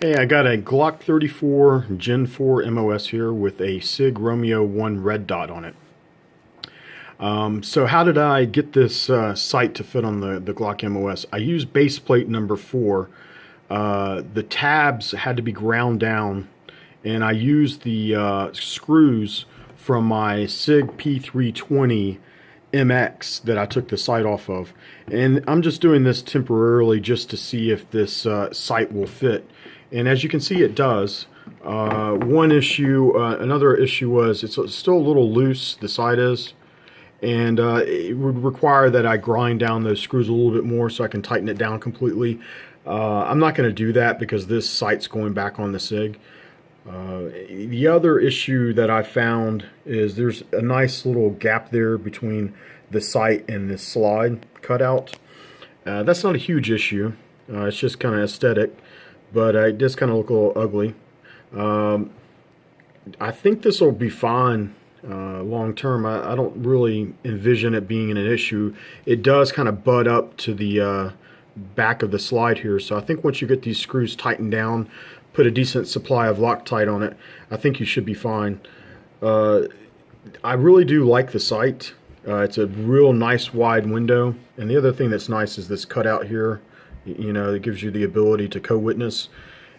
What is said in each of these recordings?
Hey, I got a Glock 34 Gen 4 MOS here with a SIG Romeo 1 red dot on it. So how did I get this sight to fit on the Glock MOS? I used base plate number 4. The tabs had to be ground down, and I used the screws from my SIG P320 MX that I took the sight off of. And I'm just doing this temporarily just to see if this sight will fit. And as you can see, it does. Another issue was it's still a little loose, the sight is. And it would require that I grind down those screws a little bit more so I can tighten it down completely. I'm not going to do that because this sight's going back on the SIG. The other issue that I found is there's a nice little gap there between the sight and the slide cutout. That's not a huge issue. It's just kind of aesthetic, but it does kind of look a little ugly. I think this will be fine long term. I don't really envision it being an issue. It does kind of butt up to the back of the slide here, so I think once you get these screws tightened down, put a decent supply of Loctite on it, I think you should be fine. I really do like the sight. It's a real nice wide window, and the other thing that's nice is this cutout here. You know, it gives you the ability to co-witness,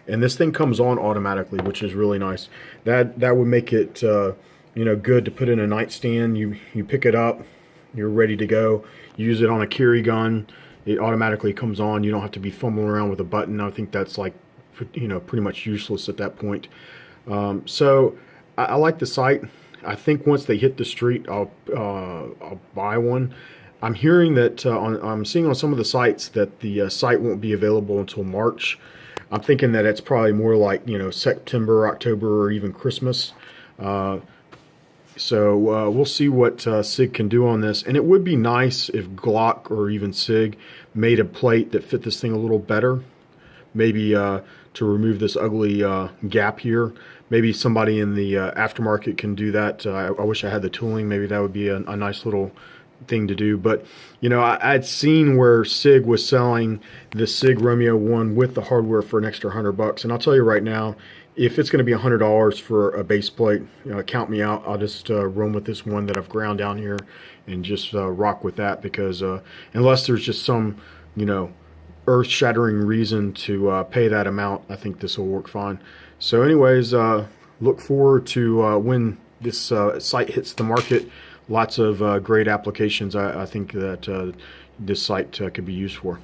and this thing comes on automatically, which is really nice. That would make it you know, good to put in a nightstand. You pick it up, you're ready to go. Use it on a carry gun, it automatically comes on. You don't have to be fumbling around with a button. I think that's, like, you know, pretty much useless at that point. So I like the sight. I think once they hit the street, I'll buy one. I'm hearing that I'm seeing on some of the sites that the site won't be available until March. I'm thinking that it's probably more like, you know, September, October, or even Christmas. So we'll see what SIG can do on this. And it would be nice if Glock or even SIG made a plate that fit this thing a little better. Maybe to remove this ugly gap here. Maybe somebody in the aftermarket can do that. I wish I had the tooling. Maybe that would be a nice little thing to do. But, you know, I'd seen where SIG was selling the SIG Romeo 1 with the hardware for an extra $100. And I'll tell you right now, if it's going to be $100 for a base plate, you know, count me out. I'll just run with this one that I've ground down here and just rock with that, because unless there's just some, you know, earth-shattering reason to pay that amount, I think this will work fine. So anyways, look forward to when this site hits the market. Lots of great applications I think that this site could be used for.